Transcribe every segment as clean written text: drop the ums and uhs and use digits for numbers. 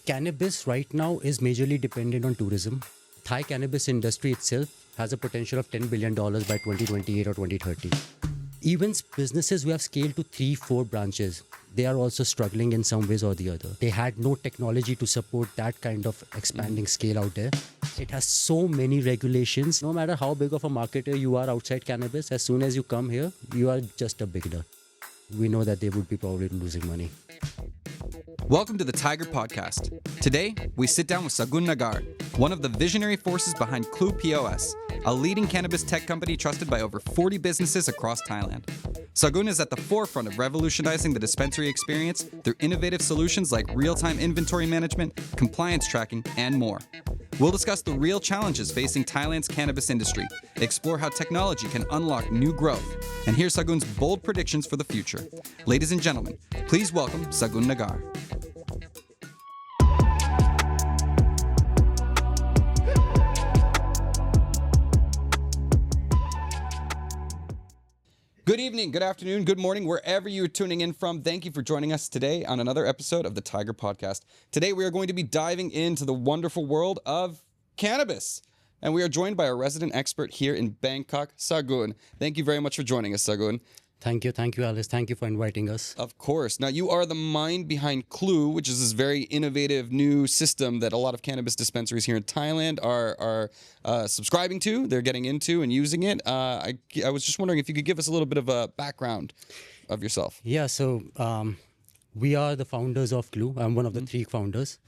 Cannabis right now is majorly dependent on tourism. Thai cannabis industry itself has a potential of $10 billion by 2028 or 2030. Even businesses who have scaled to 3-4 branches, they are also struggling in some ways or the other. They had no technology to support that kind of expanding scale out there. It has so many regulations. No matter how big of a marketer you are outside cannabis, as soon as you come here, you are just a beginner. We know that they would be probably losing money. Welcome to the Thaigar podcast. Today, we sit down with Sagun Nagar, one of the visionary forces behind Klu POS, a leading cannabis tech company trusted by over 40 businesses across Thailand. Sagun is at the forefront of revolutionizing the dispensary experience through innovative solutions like real-time inventory management, compliance tracking, and more. We'll discuss the real challenges facing Thailand's cannabis industry, explore how technology can unlock new growth, and hear Sagun's bold predictions for the future. Ladies and gentlemen, please welcome Sagun Nagar. Good evening, good afternoon, good morning, wherever you're tuning in from. Thank you for joining us today on another episode of the Thaigar podcast. Today we are going to be diving into the wonderful world of cannabis. And we are joined by a resident expert here in Bangkok, Sagun. Thank you very much for joining us, Sagun. Thank you, Alice. Thank you for inviting us. Of course. Now, you are the mind behind Klu, which is this very innovative new system that a lot of cannabis dispensaries here in Thailand are subscribing to. They're getting into and using it. I was just wondering if you could give us a little bit of a background of yourself. Yeah, so we are the founders of Klu. I'm one of the three founders.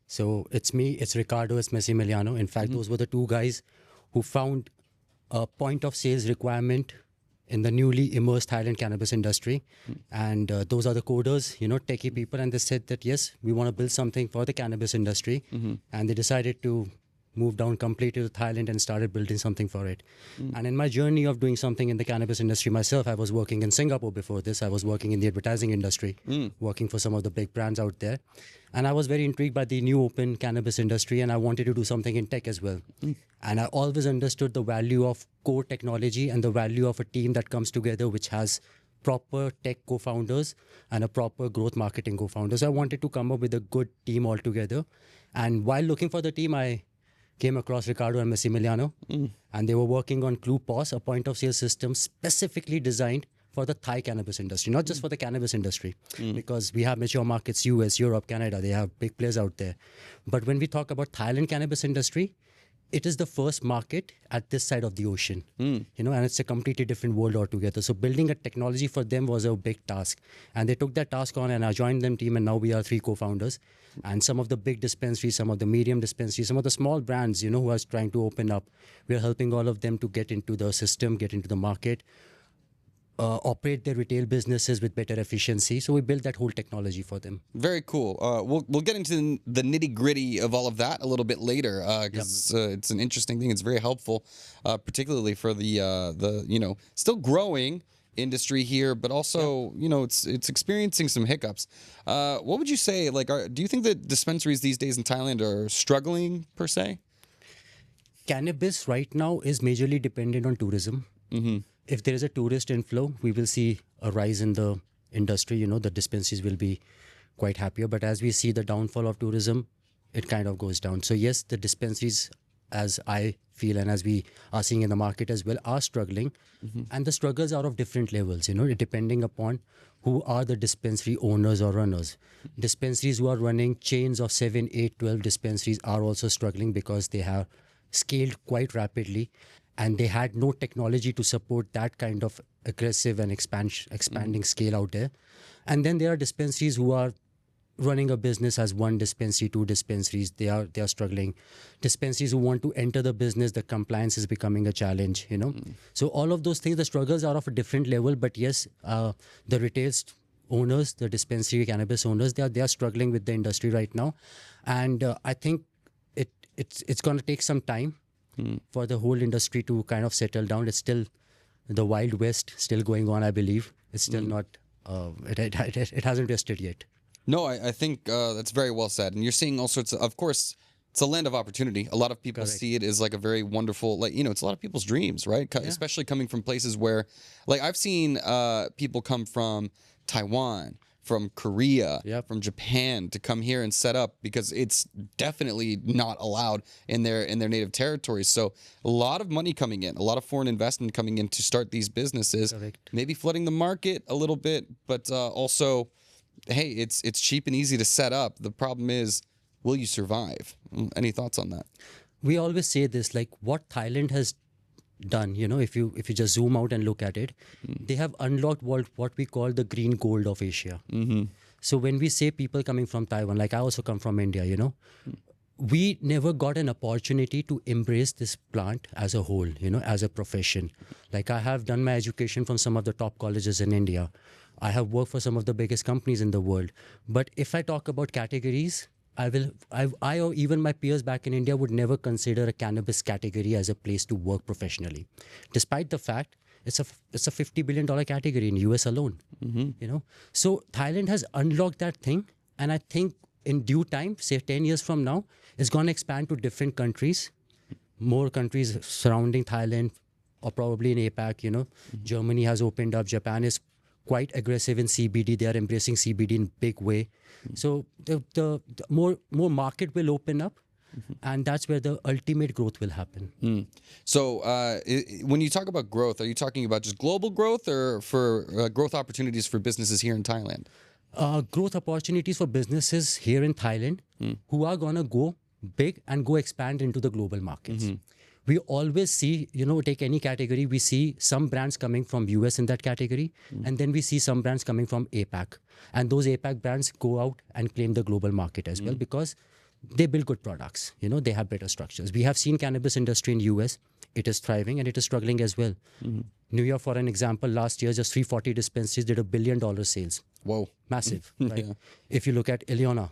So it's me, it's Ricardo, it's Massimiliano. In fact, those were the two guys who found a point of sales requirement in the newly immersed Thailand cannabis industry. And those are the coders, techie people. And they said that, yes, we want to build something for the cannabis industry. And they decided to move down completely to Thailand and started building something for it. And in my journey of doing something in the cannabis industry myself, I was working in Singapore before this. I was working in the advertising industry, working for some of the big brands out there. And I was very intrigued by the new open cannabis industry, and I wanted to do something in tech as well. And I always understood the value of core technology and the value of a team that comes together, which has proper tech co-founders and a proper growth marketing co-founder. So I wanted to come up with a good team altogether. And while looking for the team, I came across Ricardo and Massimiliano, and they were working on Klu POS, a point of sale system specifically designed for the Thai cannabis industry, not just for the cannabis industry, because we have mature markets, US, Europe, Canada, they have big players out there. But when we talk about Thailand cannabis industry, it is the first market at this side of the ocean, and it's a completely different world altogether. So building a technology for them was a big task. And they took that task on, and I joined them team, and now we are three co-founders. And some of the big dispensaries, some of the medium dispensaries, some of the small brands, who are trying to open up, we are helping all of them to get into the system, get into the market, operate their retail businesses with better efficiency. So we built that whole technology for them. Very cool. We'll get into the nitty gritty of all of that a little bit later because it's an interesting thing. It's very helpful, particularly for the still growing industry here, but also it's experiencing some hiccups. What would you say? Do you think that dispensaries these days in Thailand are struggling per se? Cannabis right now is majorly dependent on tourism. If there is a tourist inflow, we will see a rise in the industry. The dispensaries will be quite happier. But as we see the downfall of tourism, it kind of goes down. So yes, the dispensaries, as I feel and as we are seeing in the market as well, are struggling. And the struggles are of different levels, depending upon who are the dispensary owners or runners. Dispensaries who are running chains of 7, 8, 12 dispensaries are also struggling because they have scaled quite rapidly. And they had no technology to support that kind of aggressive and expanding scale out there. And then there are dispensaries who are running a business as one dispensary, two dispensaries. They are struggling. Dispensaries who want to enter the business, the compliance is becoming a challenge. So all of those things, the struggles are of a different level. But yes, the retail owners, the dispensary cannabis owners, they are struggling with the industry right now. And I think it's going to take some time for the whole industry to kind of settle down. It's still the Wild West still going on, I believe. It's still not, it hasn't rested yet. No, I think that's very well said. And you're seeing all sorts of course, it's a land of opportunity. A lot of people see it as like a very wonderful, it's a lot of people's dreams, right? Especially coming from places where, I've seen people come from Taiwan, from Korea, Yep. from Japan to come here and set up because it's definitely not allowed in their native territories. So a lot of money coming in, a lot of foreign investment coming in to start these businesses, Correct. maybe flooding the market a little bit, but also, hey, it's cheap and easy to set up. The problem is, will you survive? Any thoughts on that? We always say this, like what Thailand has done, if you just zoom out and look at it, they have unlocked what we call the green gold of Asia. So when we say people coming from Taiwan, like I also come from India, we never got an opportunity to embrace this plant as a whole, as a profession. Like I have done my education from some of the top colleges in India. I have worked for some of the biggest companies in the world. But if I talk about categories, I or even my peers back in India would never consider a cannabis category as a place to work professionally, despite the fact it's a $50 billion category in US alone. So Thailand has unlocked that thing, and I think in due time, say 10 years from now, it's going to expand to different countries, more countries surrounding Thailand, or probably in APAC. Germany has opened up. Japan is quite aggressive in CBD. They are embracing CBD in big way. So the more market will open up, and that's where the ultimate growth will happen. So when you talk about growth, are you talking about just global growth or for growth opportunities for businesses here in Thailand? Growth opportunities for businesses here in Thailand who are going to go big and go expand into the global markets. We always see, take any category, we see some brands coming from US in that category, and then we see some brands coming from APAC. And those APAC brands go out and claim the global market as well because they build good products. They have better structures. We have seen cannabis industry in US. It is thriving and it is struggling as well. New York, for an example, last year, just 340 dispensaries did $1 billion sales. Whoa. Massive, right? If you look at Illinois,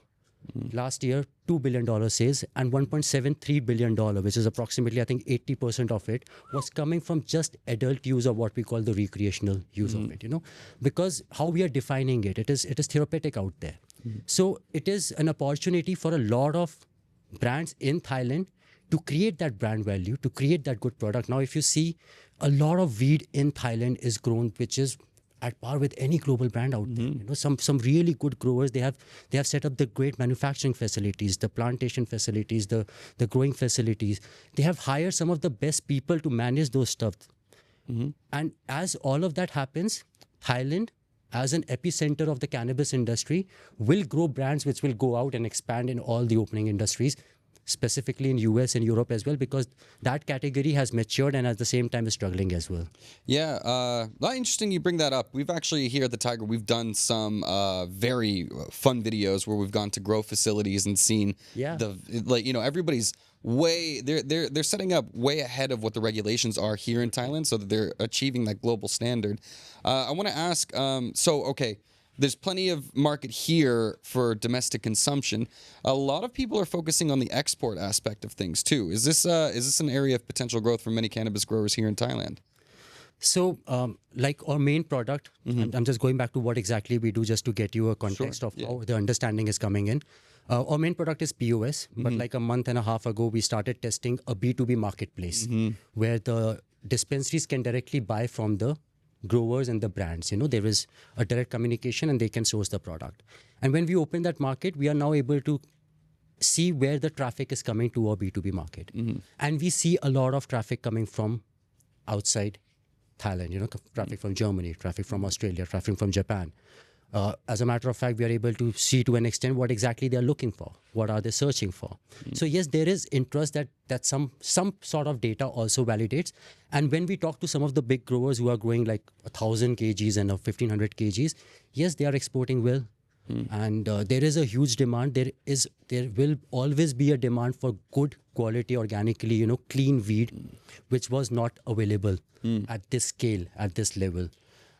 last year, $2 billion sales and $1.73 billion, which is approximately, I think, 80% of it was coming from just adult use of what we call the recreational use of it, because how we are defining it, it is therapeutic out there. So it is an opportunity for a lot of brands in Thailand to create that brand value, to create that good product. Now, if you see, a lot of weed in Thailand is grown, which is at par with any global brand out there. Some really good growers, they have set up the great manufacturing facilities, the plantation facilities, the growing facilities. They have hired some of the best people to manage those stuff. And as all of that happens, Thailand, as an epicenter of the cannabis industry, will grow brands which will go out and expand in all the opening industries, specifically in US and Europe as well, because that category has matured and at the same time is struggling as well. Yeah, interesting you bring that up. We've actually here at the Thaigar, we've done some very fun videos where we've gone to grow facilities and seen everybody's way they're setting up way ahead of what the regulations are here in Thailand, so that they're achieving that global standard. I want to ask, there's plenty of market here for domestic consumption. A lot of people are focusing on the export aspect of things too. Is this an area of potential growth for many cannabis growers here in Thailand? So, like our main product, I'm just going back to what exactly we do just to get you a context of how the understanding is coming in. Our main product is POS, but like a month and a half ago, we started testing a B2B marketplace where the dispensaries can directly buy from the growers and the brands. There is a direct communication and they can source the product. And when we open that market, we are now able to see where the traffic is coming to our B2B market. And we see a lot of traffic coming from outside Thailand, traffic from Germany, traffic from Australia, traffic from Japan. As a matter of fact, we are able to see to an extent what exactly they are looking for. What are they searching for? So yes, there is interest that some sort of data also validates. And when we talk to some of the big growers who are growing like 1,000 kgs and 1,500 kgs, yes, they are exporting well. And there is a huge demand. There will always be a demand for good quality, organically, clean weed, which was not available at this scale, at this level.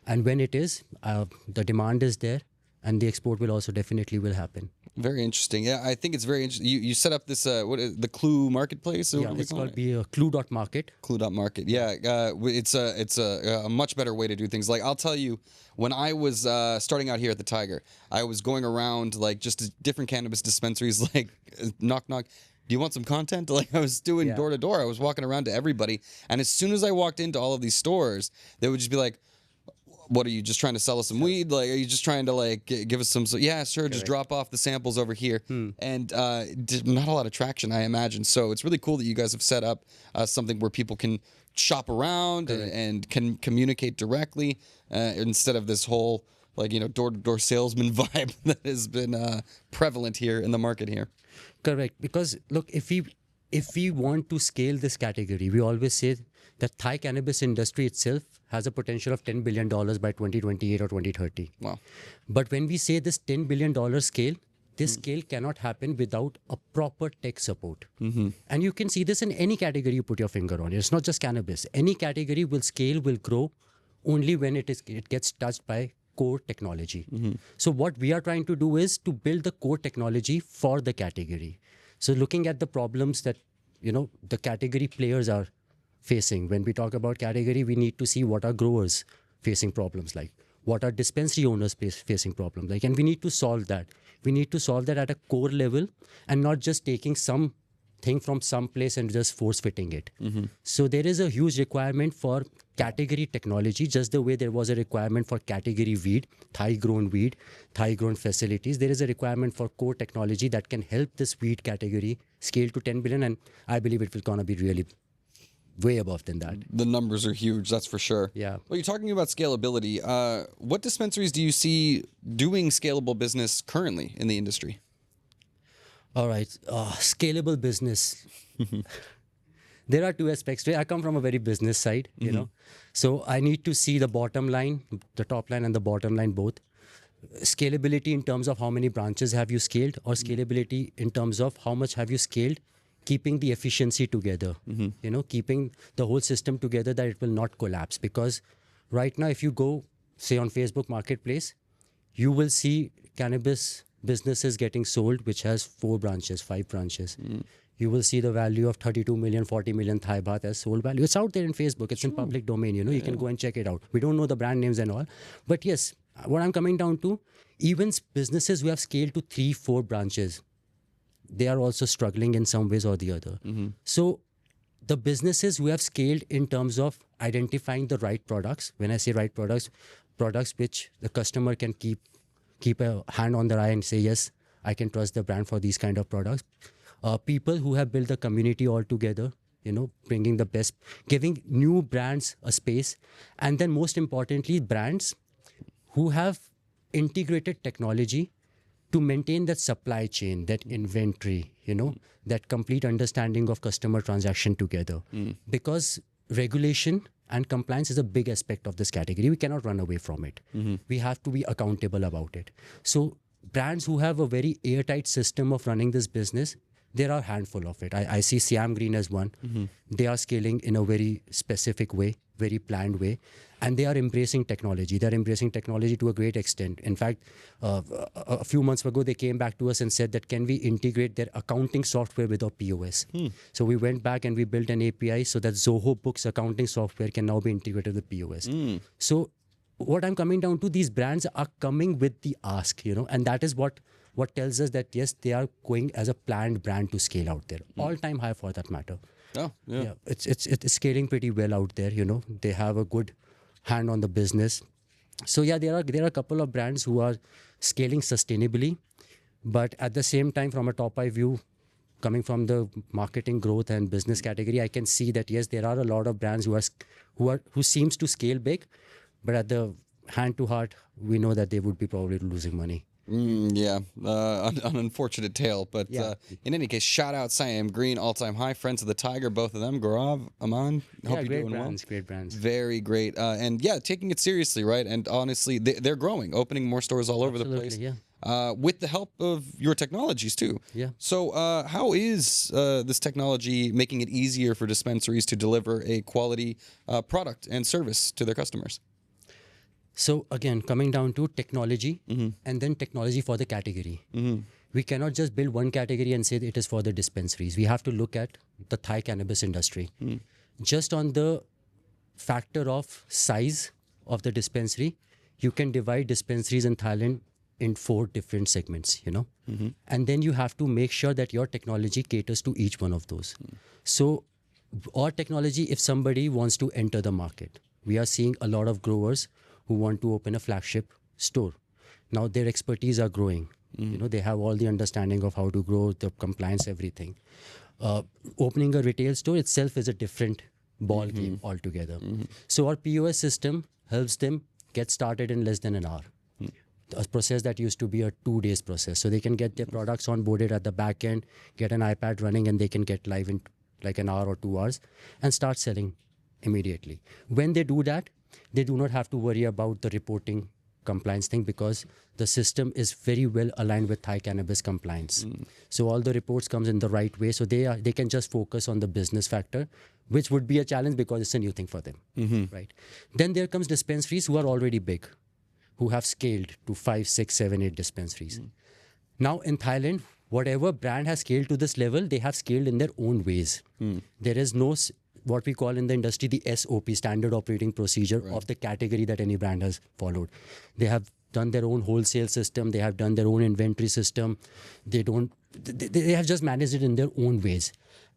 And when it is, the demand is there, and the export will also definitely will happen. Very interesting. Yeah, I think it's very interesting. You set up this the Klu Marketplace. Yeah, it's called Klu.market. Klu.market. Yeah, it's a much better way to do things. Like I'll tell you, when I was starting out here at the Thaigar, I was going around like just different cannabis dispensaries, like knock knock. Do you want some content? Like I was doing door to door. I was walking around to everybody, and as soon as I walked into all of these stores, they would just be like, What are you just trying to sell us some weed? Like, are you just trying to like give us some? Yeah, sure. Just drop off the samples over here, and not a lot of traction, I imagine. So it's really cool that you guys have set up something where people can shop around and can communicate directly instead of this whole like door-to-door salesman vibe that has been prevalent here in the market here. Correct. Because look, if we want to scale this category, we always say that Thai cannabis industry itself has a potential of $10 billion by 2028 or 2030. Wow. But when we say this $10 billion scale, this scale cannot happen without a proper tech support. And you can see this in any category you put your finger on. It's not just cannabis. Any category will scale, will grow only when it gets touched by core technology. So what we are trying to do is to build the core technology for the category. So looking at the problems that the category players are facing. When we talk about category, we need to see what are growers facing problems like, what are dispensary owners facing problems like, and we need to solve that. We need to solve that at a core level and not just taking something from some place and just force fitting it. So there is a huge requirement for category technology, just the way there was a requirement for category weed, Thai grown facilities. There is a requirement for core technology that can help this weed category scale to 10 billion, and I believe it will gonna be really way above than that. The numbers are huge, that's for sure. Yeah. Well, you're talking about scalability. What dispensaries do you see doing scalable business currently in the industry? All right, scalable business. There are two aspects. I come from a very business side, so I need to see the bottom line, the top line and the bottom line both. Scalability in terms of how many branches have you scaled, or scalability in terms of how much have you scaled, keeping the efficiency together, keeping the whole system together that it will not collapse. Because right now, if you go, say, on Facebook Marketplace, you will see cannabis businesses getting sold, which has 4 branches, 5 branches. You will see the value of 32 million, 40 million Thai baht as sold value. It's out there in Facebook. It's in public domain. You can go and check it out. We don't know the brand names and all. But yes, what I'm coming down to, even businesses who have scaled to 3, 4 branches, they are also struggling in some ways or the other. So the businesses who have scaled in terms of identifying the right products, when I say right products which the customer can keep a hand on their eye and say, yes, I can trust the brand for these kind of products. People who have built the community all together, bringing the best, giving new brands a space. And then most importantly, brands who have integrated technology to maintain that supply chain, that inventory, that complete understanding of customer transaction together. Because regulation and compliance is a big aspect of this category. We cannot run away from it. We have to be accountable about it. So brands who have a very airtight system of running this business, there are a handful of it. I see Siam Green as one. They are scaling in a very specific way, very planned way. And they are embracing technology. They're embracing technology to a great extent. In fact, a few months ago, they came back to us and said that can we integrate their accounting software with our POS? So we went back and we built an API so that Zoho Books accounting software can now be integrated with POS. So what I'm coming down to, these brands are coming with the ask, and that is what tells us that, yes, they are going as a planned brand to scale out there. All-time high for that matter. Oh, yeah. It's scaling pretty well out there, They have a good hand on the business. So yeah, there are a couple of brands who are scaling sustainably, but at the same time, from a top eye view, coming from the marketing growth and business category, I can see that yes, there are a lot of brands who seems to scale big, but at the hand to heart, we know that they would be probably losing money. An unfortunate tale, but in any case, shout out Siam Green, all-time high, friends of the Thaigar, both of them. Gaurav, Aman, hope you're doing well. Great brands. Very great, and taking it seriously, right? And honestly, they're growing, opening more stores all over the place. With the help of your technologies too. Yeah. So how is this technology making it easier for dispensaries to deliver a quality product and service to their customers? So again, coming down to technology and then technology for the category. We cannot just build one category and say that it is for the dispensaries. We have to look at the Thai cannabis industry. Just on the factor of size of the dispensary, you can divide dispensaries in Thailand in 4 different segments, And then you have to make sure that your technology caters to each one of those. So our technology, if somebody wants to enter the market, we are seeing a lot of growers who want to open a flagship store. Now their expertise are growing. They have all the understanding of how to grow, the compliance, everything. Opening a retail store itself is a different ball game altogether. So our POS system helps them get started in less than an hour. A process that used to be a 2 days process. So they can get their products onboarded at the back end, get an iPad running, and they can get live in like an hour or 2 hours and start selling immediately. When they do that, they do not have to worry about the reporting compliance thing because the system is very well aligned with Thai Cannabis compliance. So all the reports comes in the right way. So they can just focus on the business factor, which would be a challenge because it's a new thing for them, right? Then there comes dispensaries who are already big, who have scaled to 5, 6, 7, 8 dispensaries. Now in Thailand, whatever brand has scaled to this level, they have scaled in their own ways. There is no what we call in the industry the SOP, standard operating procedure of the category that any brand has followed. They have done their own wholesale system. They have done their own inventory system. They have just managed it in their own ways.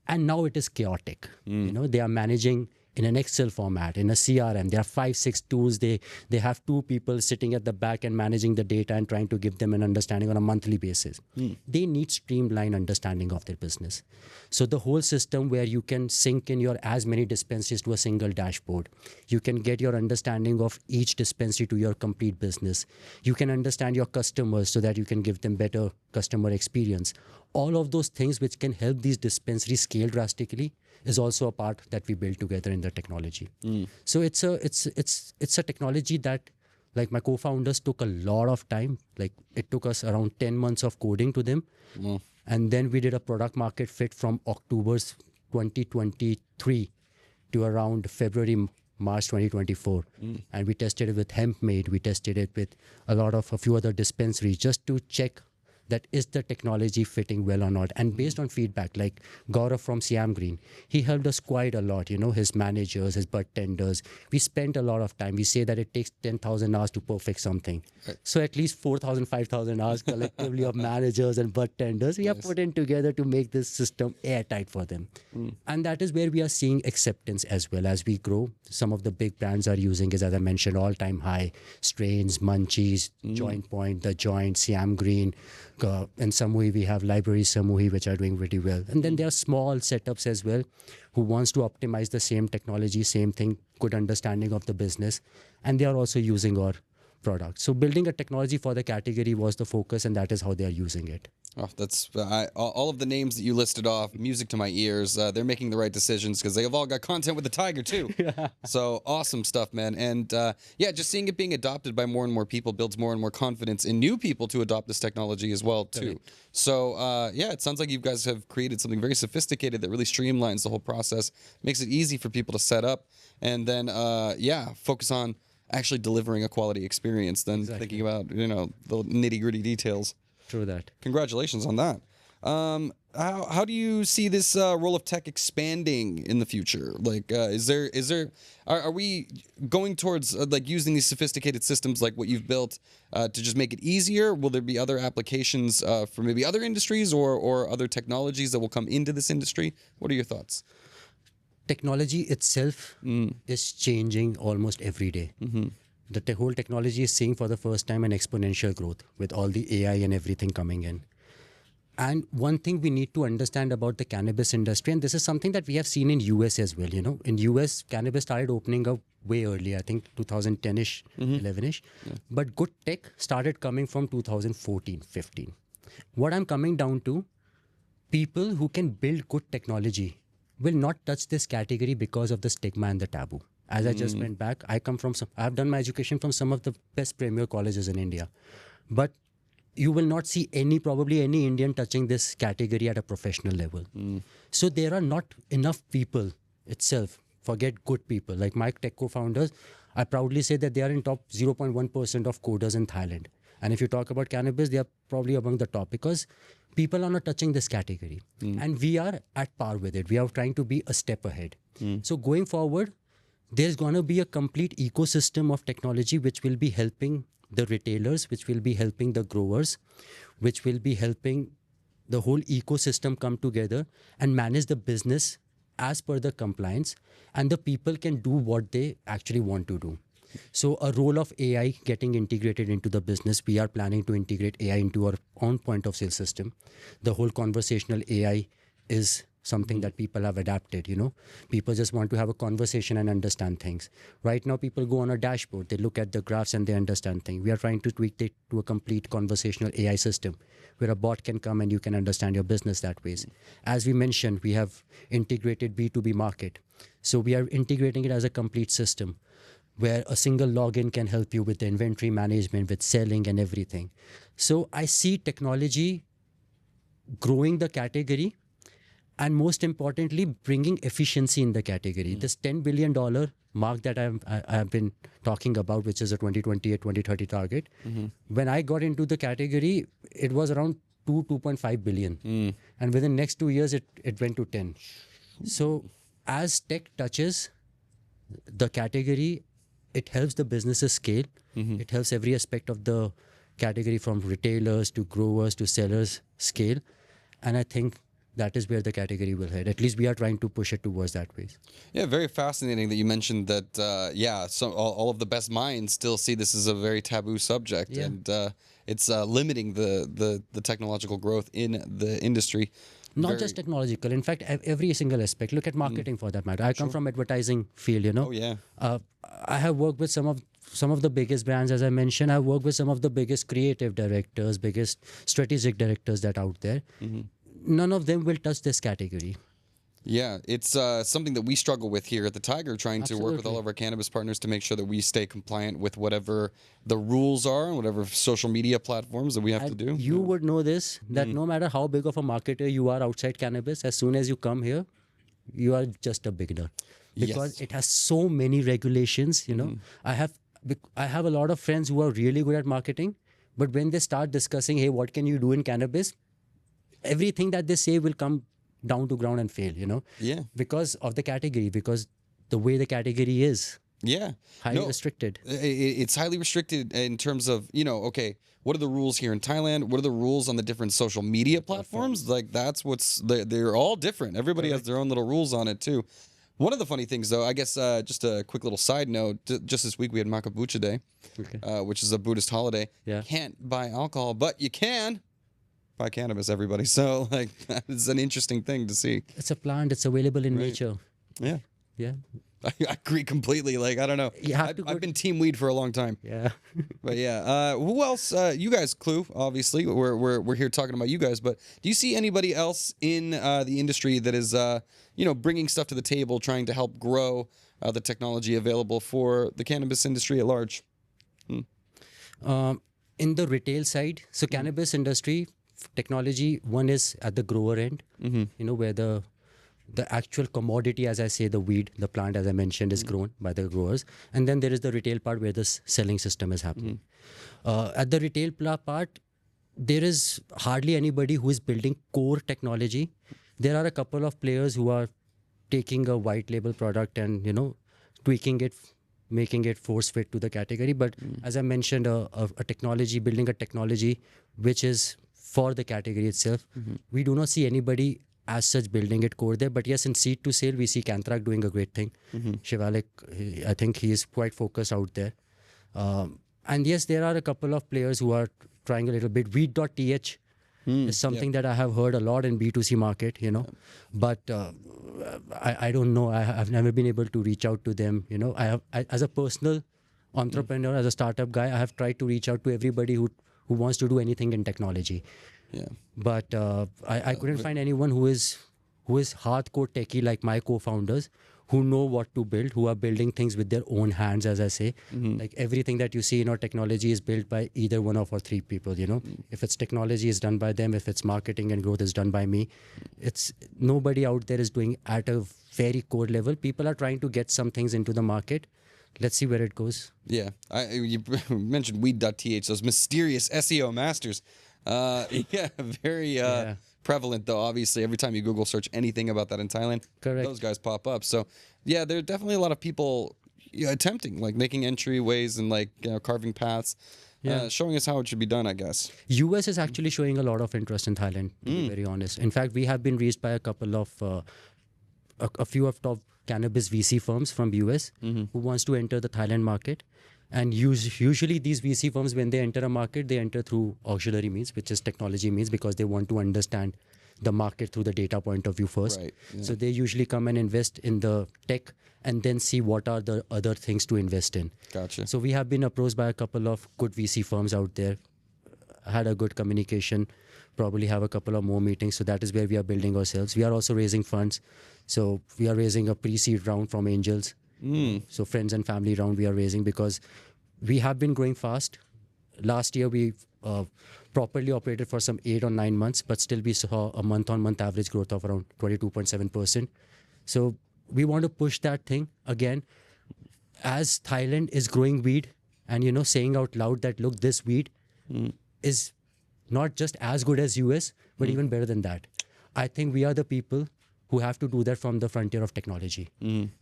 And now it is chaotic. They are managing in an Excel format, in a CRM. There are 5, 6 tools. They have 2 people sitting at the back and managing the data and trying to give them an understanding on a monthly basis. They need streamlined understanding of their business. So the whole system where you can sync in your as many dispensaries to a single dashboard. You can get your understanding of each dispensary to your complete business. You can understand your customers so that you can give them better customer experience. All of those things which can help these dispensaries scale drastically is also a part that we build together in the technology. So it's a technology that, like, my co-founders took a lot of time. Like, it took us around 10 months of coding to them. And then we did a product market fit from October 2023 to around February, March 2024. And we tested it with HempMade. We tested it with a few other dispensaries just to check that is the technology fitting well or not. And based on feedback, like Gaurav from Siam Green, he helped us quite a lot, his managers, his bud tenders. We spent a lot of time. We say that it takes 10,000 hours to perfect something. Right. So at least 4,000, 5,000 hours collectively of managers and bud tenders we have put in together to make this system airtight for them. And that is where we are seeing acceptance as well as we grow. Some of the big brands are using it, as I mentioned, all-time high, Strains, Munchies, Joint Point, The Joint, Siam Green. In Samui, we have Library Samui, which are doing pretty well. And then there are small setups as well who wants to optimize the same technology, same thing, good understanding of the business. And they are also using our product. So building a technology for the category was the focus, and that is how they are using it. Oh, that's all of the names that you listed off, music to my ears. They're making the right decisions because they have all got content with the Tiger too. So awesome stuff, man. And just seeing it being adopted by more and more people builds more and more confidence in new people to adopt this technology as well too. Correct. So it sounds like you guys have created something very sophisticated that really streamlines the whole process, makes it easy for people to set up, and then focus on actually delivering a quality experience than thinking about the nitty-gritty details. True that. Congratulations on that. How do you see this role of tech expanding in the future? Like, are we going towards using these sophisticated systems like what you've built to just make it easier? Will there be other applications for maybe other industries or other technologies that will come into this industry? What are your thoughts? Technology itself is changing almost every day. The whole technology is seeing for the first time an exponential growth with all the AI and everything coming in. And one thing we need to understand about the cannabis industry, and this is something that we have seen in US as well. In US, cannabis started opening up way early, I think 2010-ish, 11-ish. But good tech started coming from 2014, 15. What I'm coming down to, people who can build good technology will not touch this category because of the stigma and the taboo. As I just went back, I've done my education from some of the best premier colleges in India. But you will not see probably any Indian touching this category at a professional level. So there are not enough people itself, forget good people. Like my tech co-founders, I proudly say that they are in top 0.1% of coders in Thailand. And if you talk about cannabis, they are probably among the top because people are not touching this category. And we are at par with it. We are trying to be a step ahead. So going forward, there's going to be a complete ecosystem of technology which will be helping the retailers, which will be helping the growers, which will be helping the whole ecosystem come together and manage the business as per the compliance, and the people can do what they actually want to do. So a role of AI getting integrated into the business, we are planning to integrate AI into our own point of sale system. The whole conversational AI is something that people have adapted, people just want to have a conversation and understand things. Right now people go on a dashboard, they look at the graphs and they understand things. We are trying to tweak it to a complete conversational AI system where a bot can come and you can understand your business that ways. As we mentioned, we have integrated B2B market, so we are integrating it as a complete system where a single login can help you with the inventory management, with selling and everything. So I see technology growing the category, and most importantly, bringing efficiency in the category. This $10 billion mark that I have been talking about, which is a 2028, 2030 target, when I got into the category, it was around 2.5 billion. And within next 2 years, it went to 10. So as tech touches the category, it helps the businesses scale. It helps every aspect of the category, from retailers to growers to sellers, scale. And I think that is where the category will head. At least we are trying to push it towards that way. Yeah, very fascinating that you mentioned that, so all of the best minds still see this as a very taboo subject, and it's limiting the technological growth in the industry. Not just technological. In fact, every single aspect. Look at marketing for that matter. I come from advertising field, Oh, yeah. I have worked with some of the biggest brands, as I mentioned. I've worked with some of the biggest creative directors, biggest strategic directors that out there. None of them will touch this category. Yeah, it's something that we struggle with here at the Thaigar, trying to work with all of our cannabis partners to make sure that we stay compliant with whatever the rules are and whatever social media platforms that we have to do. You would know this, that no matter how big of a marketer you are outside cannabis, as soon as you come here, you are just a beginner. Because it has so many regulations, I have a lot of friends who are really good at marketing, but when they start discussing, hey, what can you do in cannabis? Everything that they say will come down to ground and fail, Yeah. because of the category, because the way the category is. Yeah. Highly restricted. It's highly restricted in terms of, okay, what are the rules here in Thailand? What are the rules on the different social media platforms? Like, that's they're all different. Everybody has their own little rules on it too. One of the funny things, though, I guess, just a quick little side note, just this week we had Makabucha Day, which is a Buddhist holiday. Yeah. Can't buy alcohol, but you can buy cannabis, everybody. So, like, that is an interesting thing to see. It's a plant. It's available in nature. Yeah. Yeah. I agree completely. Like, I don't know. I've been team weed for a long time. Yeah. But yeah, who else? You guys, Klu, obviously. We're here talking about you guys. But do you see anybody else in the industry that is, bringing stuff to the table, trying to help grow the technology available for the cannabis industry at large? In the retail side, so cannabis industry technology, one is at the grower end, where the actual commodity, as I say, the weed, the plant, as I mentioned, is grown by the growers. And then there is the retail part where the selling system is happening. At the retail part, there is hardly anybody who is building core technology. There are a couple of players who are taking a white label product and, tweaking it, making it force fit to the category. But as I mentioned, building a technology which is for the category itself. We do not see anybody as such building it core there. But yes, in seed to sale, we see Cantrak doing a great thing. Shivalik, I think he is quite focused out there. And yes, there are a couple of players who are trying a little bit. Weed.th is something that I have heard a lot in B2C market, But I don't know. I've never been able to reach out to them. As a personal entrepreneur, as a startup guy, I have tried to reach out to everybody who wants to do anything in technology. Yeah. But I couldn't find anyone who is hardcore techie like my co-founders, who know what to build, who are building things with their own hands, as I say. Like everything that you see in our technology is built by either one of our three people, If it's technology, is done by them. If it's marketing and growth, is done by me. It's nobody out there is doing at a very core level. People are trying to get some things into the market. Let's see where it goes. Yeah. You mentioned weed.th, those mysterious SEO masters. Very prevalent, though, obviously. Every time you Google search anything about that in Thailand, those guys pop up. So, yeah, there are definitely a lot of people attempting, like making entryways and carving paths, showing us how it should be done, I guess. US is actually showing a lot of interest in Thailand, to be very honest. In fact, we have been reached by a couple of a few of top cannabis VC firms from US who wants to enter the Thailand market. And usually these VC firms, when they enter a market, they enter through auxiliary means, which is technology means, because they want to understand the market through the data point of view first. Right, yeah. So they usually come and invest in the tech and then see what are the other things to invest in. Gotcha. So we have been approached by a couple of good VC firms out there, had a good communication, probably have a couple of more meetings. So that is where we are building ourselves. We are also raising funds. So we are raising a pre-seed round from angels. So friends and family round we are raising, because we have been growing fast. Last year we properly operated for some 8 or 9 months, but still we saw a month-on-month average growth of around 22.7%. So we want to push that thing again. As Thailand is growing weed and saying out loud that, look, this weed is not just as good as US, but even better than that. I think we are the people who have to do that from the frontier of technology.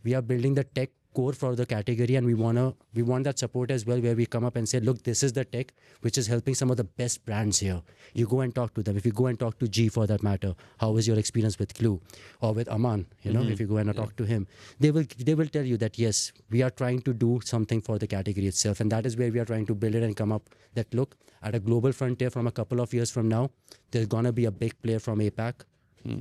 We are building the tech core for the category, and we want that support as well, where we come up and say, look, this is the tech which is helping some of the best brands here. You go and talk to them. If you go and talk to G, for that matter, how was your experience with Klu or with Aman? If you go and talk to him, they will tell you that yes, we are trying to do something for the category itself, and that is where we are trying to build it and come up that, look, at a global frontier from a couple of years from now, there's gonna be a big player from APAC,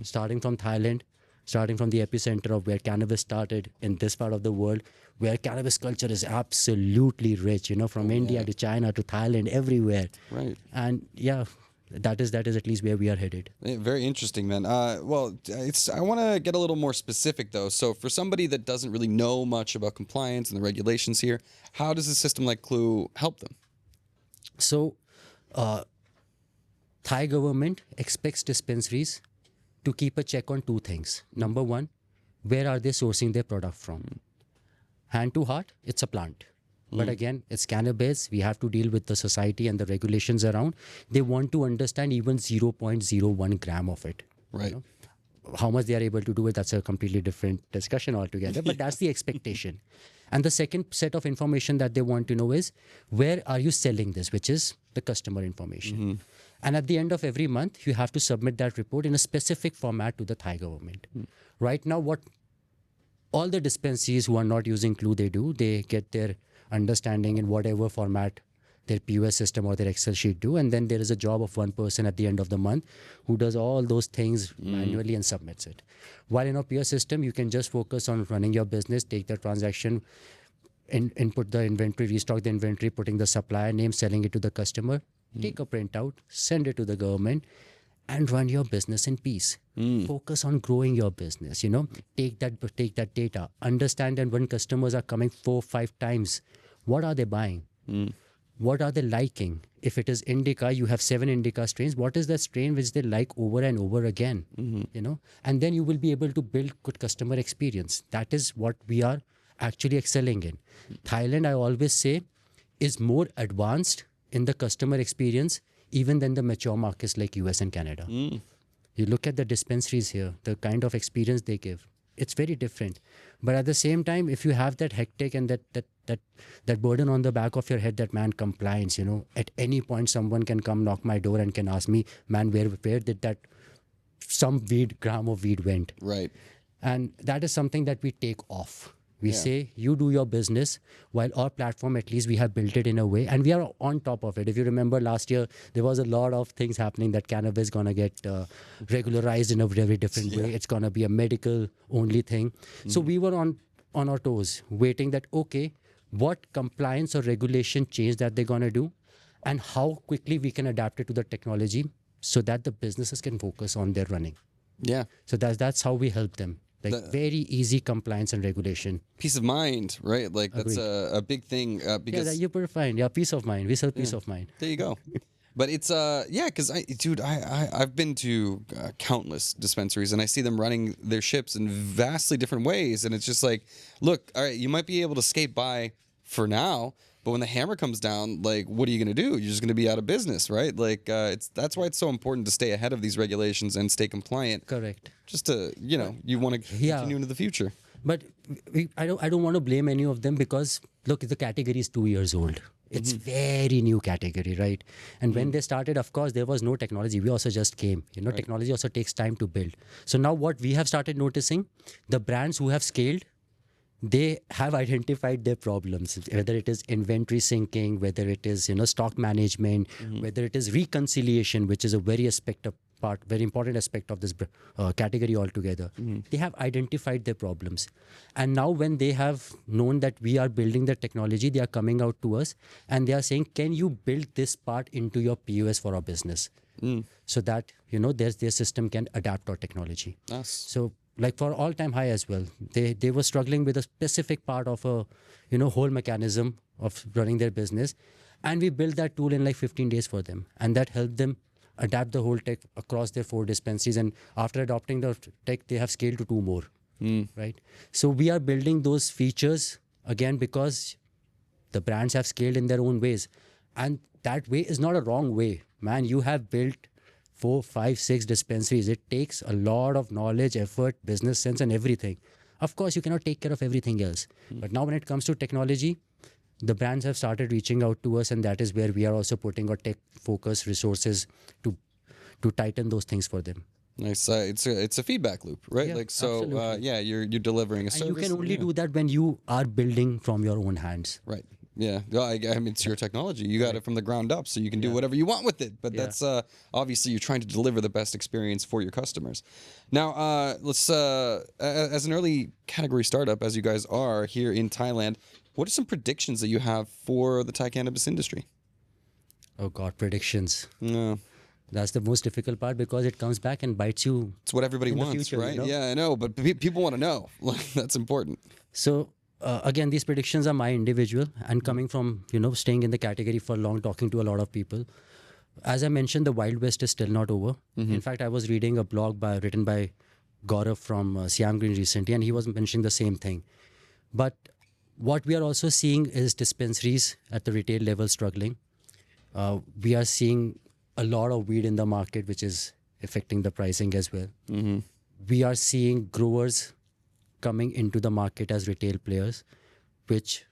starting from Thailand, starting from the epicenter of where cannabis started in this part of the world, where cannabis culture is absolutely rich, from India to China to Thailand, everywhere. Right. And yeah, that is at least where we are headed. Yeah, very interesting, man. I want to get a little more specific, though. So for somebody that doesn't really know much about compliance and the regulations here, how does a system like Klu help them? So, Thai government expects dispensaries to keep a check on two things. Number one, where are they sourcing their product from? Hand to heart, it's a plant. But again, it's cannabis. We have to deal with the society and the regulations around. They want to understand even 0.01 gram of it. Right. How much they are able to do it, that's a completely different discussion altogether. But that's the expectation. And the second set of information that they want to know is, where are you selling this, which is the customer information. And at the end of every month, you have to submit that report in a specific format to the Thai government. Right now, what all the dispensaries who are not using Klu, they get their understanding in whatever format their POS system or their Excel sheet do. And then there is a job of one person at the end of the month who does all those things manually and submits it. While in a POS system, you can just focus on running your business, take the transaction, input the inventory, restock the inventory, putting the supplier name, selling it to the customer, take a printout, send it to the government, and run your business in peace. Focus on growing your business, take that data, understand that when customers are coming 4-5 times, what are they buying? What are they liking? If it is indica, you have 7 indica strains. What is the strain which they like over and over again? And then you will be able to build good customer experience. That is what we are actually excelling in. Thailand, I always say, is more advanced in the customer experience even than the mature markets like US and Canada. You look at the dispensaries here, the kind of experience they give, it's very different. But at the same time, if you have that hectic and that burden on the back of your head, that man, compliance, at any point someone can come knock my door and can ask me, man, where did that some gram of weed went? Right. And that is something that we take off. We say, you do your business, while our platform, at least we have built it in a way, and we are on top of it. If you remember last year, there was a lot of things happening that cannabis is going to get regularized in a very different way. It's going to be a medical only thing. So we were on our toes, waiting that, okay, what compliance or regulation change that they're going to do, and how quickly we can adapt it to the technology so that the businesses can focus on their running. Yeah. So that's how we help them. Very easy compliance and regulation. Peace of mind, right? Like that's a big thing because you're fine. Yeah, peace of mind. We sell peace of mind. There you go. But it's because I've been to countless dispensaries and I see them running their ships in vastly different ways, and it's just like, look, all right, you might be able to skate by for now, but when the hammer comes down, like, what are you going to do? You're just going to be out of business, right? Like, that's why it's so important to stay ahead of these regulations and stay compliant. Correct. Just to, you want to continue into the future. But I don't want to blame any of them, because look, the category is 2 years old. It's very new category, right? And when they started, of course, there was no technology. We also just came. Technology also takes time to build. So now what we have started noticing, the brands who have scaled, they have identified their problems, whether it is inventory syncing, whether it is stock management, whether it is reconciliation, which is a very important aspect of this category altogether. They have identified their problems, and now when they have known that we are building the technology, they are coming out to us and they are saying, "Can you build this part into your POS for our business?" So that their system can adapt our technology. Nice. So like for all-time high as well, they were struggling with a specific part of a whole mechanism of running their business, and we built that tool in like 15 days for them, and that helped them adapt the whole tech across their 4 dispensaries. And after adopting the tech, they have scaled to 2 more. Right? So we are building those features again because the brands have scaled in their own ways, and that way is not a wrong way, man. You have built 4, 5, 6 dispensaries. It takes a lot of knowledge, effort, business sense, and everything. Of course, you cannot take care of everything else. But now when it comes to technology, the brands have started reaching out to us, and that is where we are also putting our tech focus resources to tighten those things for them. Nice. It's a feedback loop, right? Yeah, like so. You're delivering a service. And you can only do that when you are building from your own hands. Right. Yeah. Well, I mean, it's your technology. You got it from the ground up, so you can do whatever you want with it. But that's obviously you're trying to deliver the best experience for your customers. Now, let's as an early category startup, as you guys are here in Thailand, what are some predictions that you have for the Thai cannabis industry? Oh God, predictions. No. That's the most difficult part because it comes back and bites you. It's what everybody in the wants, future, right? Yeah, I know, but people want to know. That's important. So again, these predictions are my individual and coming from staying in the category for long, talking to a lot of people. As I mentioned, the Wild West is still not over. In fact, I was reading a blog written by Gaurav from Siam Green recently, and he was mentioning the same thing. But what we are also seeing is dispensaries at the retail level struggling. We are seeing a lot of weed in the market, which is affecting the pricing as well. We are seeing growers coming into the market as retail players, which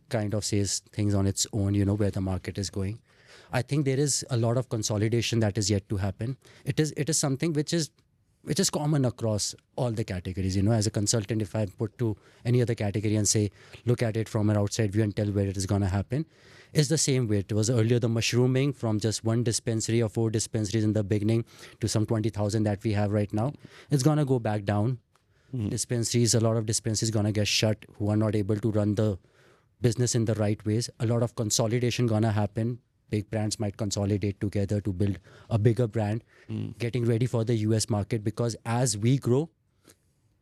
kind of says things on its own, where the market is going. I think there is a lot of consolidation that is yet to happen. It is something which is common across all the categories. As a consultant, if I put to any other category and say, look at it from an outside view and tell where it is going to happen, it's the same way. It was earlier the mushrooming from just 1 dispensary or 4 dispensaries in the beginning to some 20,000 that we have right now. It's going to go back down. Dispensaries, a lot of dispensaries going to get shut who are not able to run the business in the right ways. A lot of consolidation going to happen. Big brands might consolidate together to build a bigger brand, getting ready for the US market, because as we grow,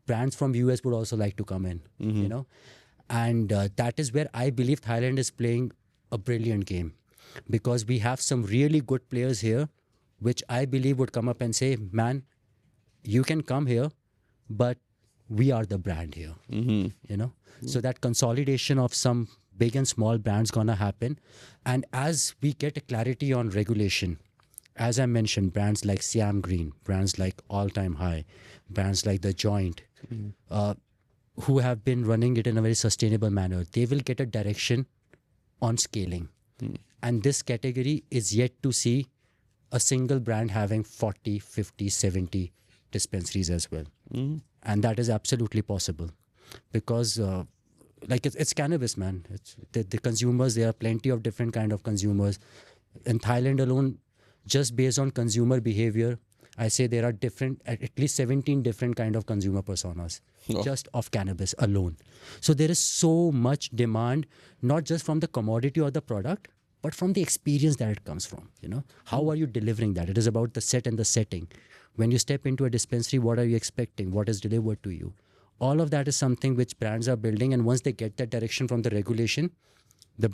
brands from US would also like to come in, and that is where I believe Thailand is playing a brilliant game, because we have some really good players here, which I believe would come up and say, man, you can come here, but we are the brand here, So that consolidation of some big and small brands gonna happen. And as we get a clarity on regulation, as I mentioned, brands like Siam Green, brands like All Time High, brands like The Joint, who have been running it in a very sustainable manner, they will get a direction on scaling. And this category is yet to see a single brand having 40, 50, 70 dispensaries as well. And that is absolutely possible because it's cannabis, man. It's the consumers, there are plenty of different kind of consumers. In Thailand alone, just based on consumer behavior, I say there are at least 17 different kind of consumer personas just of cannabis alone. So there is so much demand, not just from the commodity or the product, but from the experience that it comes from. How are you delivering that? It is about the set and the setting. When you step into a dispensary, what are you expecting? What is delivered to you? All of that is something which brands are building. And once they get that direction from the regulation, the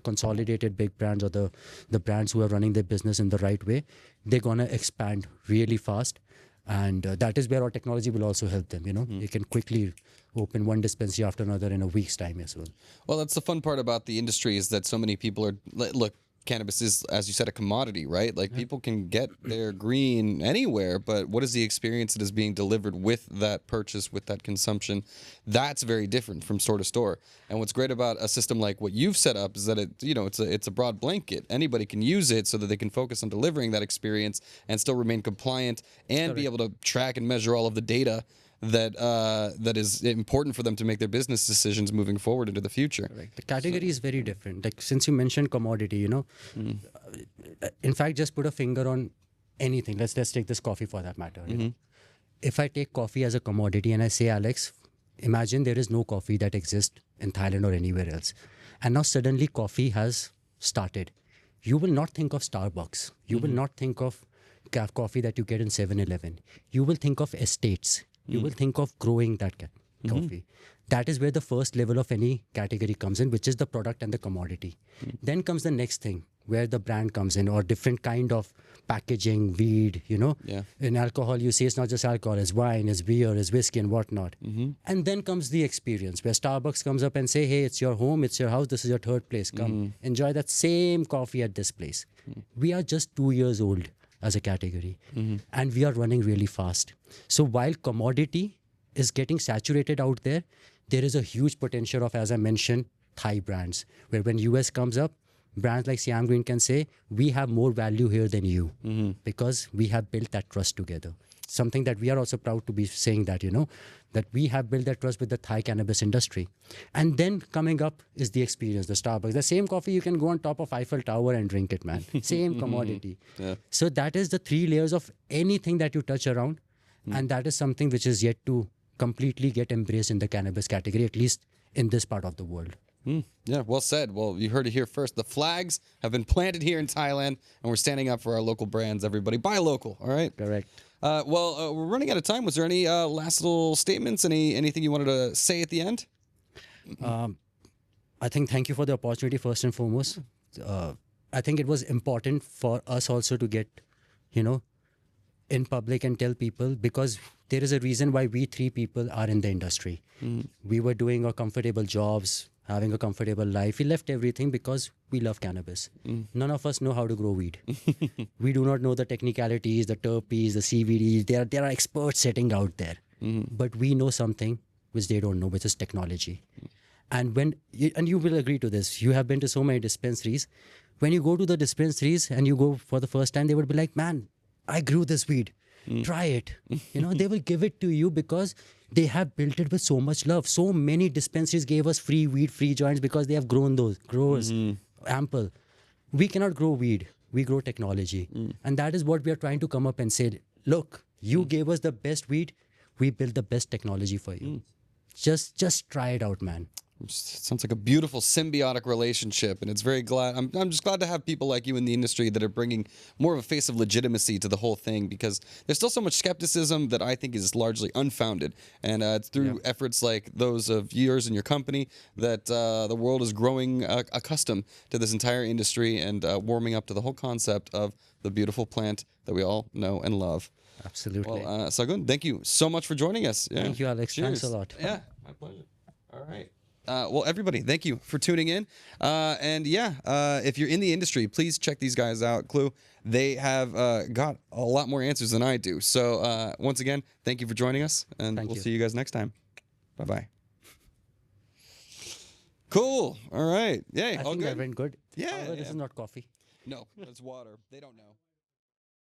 consolidated big brands or the brands who are running their business in the right way, they're going to expand really fast. And that is where our technology will also help them. They can quickly open one dispensary after another in a week's time as well. Well, that's the fun part about the industry is that so many people are, look, cannabis is, as you said, a commodity, right? Like people can get their green anywhere, but what is the experience that is being delivered with that purchase, with that consumption? That's very different from store to store. And what's great about a system like what you've set up is that it's a broad blanket. Anybody can use it so that they can focus on delivering that experience and still remain compliant and be able to track and measure all of the data that is important for them to make their business decisions moving forward into the future. Correct. The category is very different. Like since you mentioned commodity, in fact, just put a finger on anything. Let's take this coffee for that matter. You know? If I take coffee as a commodity and I say, Alex, imagine there is no coffee that exists in Thailand or anywhere else, and now suddenly coffee has started. You will not think of Starbucks. You will not think of coffee that you get in 7-Eleven. You will think of estates. You will think of growing that coffee. That is where the first level of any category comes in, which is the product and the commodity. Then comes the next thing, where the brand comes in, or different kind of packaging, weed, In alcohol, you see it's not just alcohol, it's wine, it's beer, it's whiskey and whatnot. And then comes the experience, where Starbucks comes up and say, hey, it's your home, it's your house, this is your third place. Come, enjoy that same coffee at this place. We are just 2 years old as a category, and we are running really fast. So while commodity is getting saturated out there, there is a huge potential of, as I mentioned, Thai brands, where when US comes up, brands like Siam Green can say, we have more value here than you, because we have built that trust together. Something that we are also proud to be saying that, that we have built that trust with the Thai cannabis industry. And then coming up is the experience, the Starbucks. The same coffee, you can go on top of Eiffel Tower and drink it, man. Same commodity. Yeah. So that is the 3 layers of anything that you touch around. And that is something which is yet to completely get embraced in the cannabis category, at least in this part of the world. Yeah, well said. Well, you heard it here first. The flags have been planted here in Thailand, and we're standing up for our local brands, everybody. Buy local, all right? Correct. We're running out of time. Was there any last little statements, anything you wanted to say at the end? I think thank you for the opportunity, first and foremost. I think it was important for us also to get, in public and tell people, because there is a reason why we 3 people are in the industry. We were doing our comfortable jobs, having a comfortable life. We left everything because we love cannabis. None of us know how to grow weed. We do not know the technicalities, the terpenes, the CBDs. There are experts sitting out there. But we know something which they don't know, which is technology. And you will agree to this, you have been to so many dispensaries. When you go to the dispensaries and you go for the first time, they would be like, man, I grew this weed. Try it. They will give it to you because they have built it with so much love. So many dispensaries gave us free weed, free joints, because they have grown those growers ample. We cannot grow weed. We grow technology. And that is what we are trying to come up and say, look, you gave us the best weed. We built the best technology for you. Just try it out, man. It sounds like a beautiful symbiotic relationship, and it's very glad. I'm just glad to have people like you in the industry that are bringing more of a face of legitimacy to the whole thing, because there's still so much skepticism that I think is largely unfounded, and it's through efforts like those of yours and your company that the world is growing accustomed to this entire industry and warming up to the whole concept of the beautiful plant that we all know and love. Absolutely. Well, Sagun, thank you so much for joining us. Yeah. Thank you, Alex. Cheers. Thanks a lot. Yeah, my pleasure. All right. Well, everybody, thank you for tuning in. If you're in the industry, please check these guys out. Klu, they have got a lot more answers than I do. So once again, thank you for joining us, and we'll see you guys next time. Bye-bye. Cool. All right. Yay. I all think good? that went good. Yeah. However, this is not coffee. No, that's water. They don't know.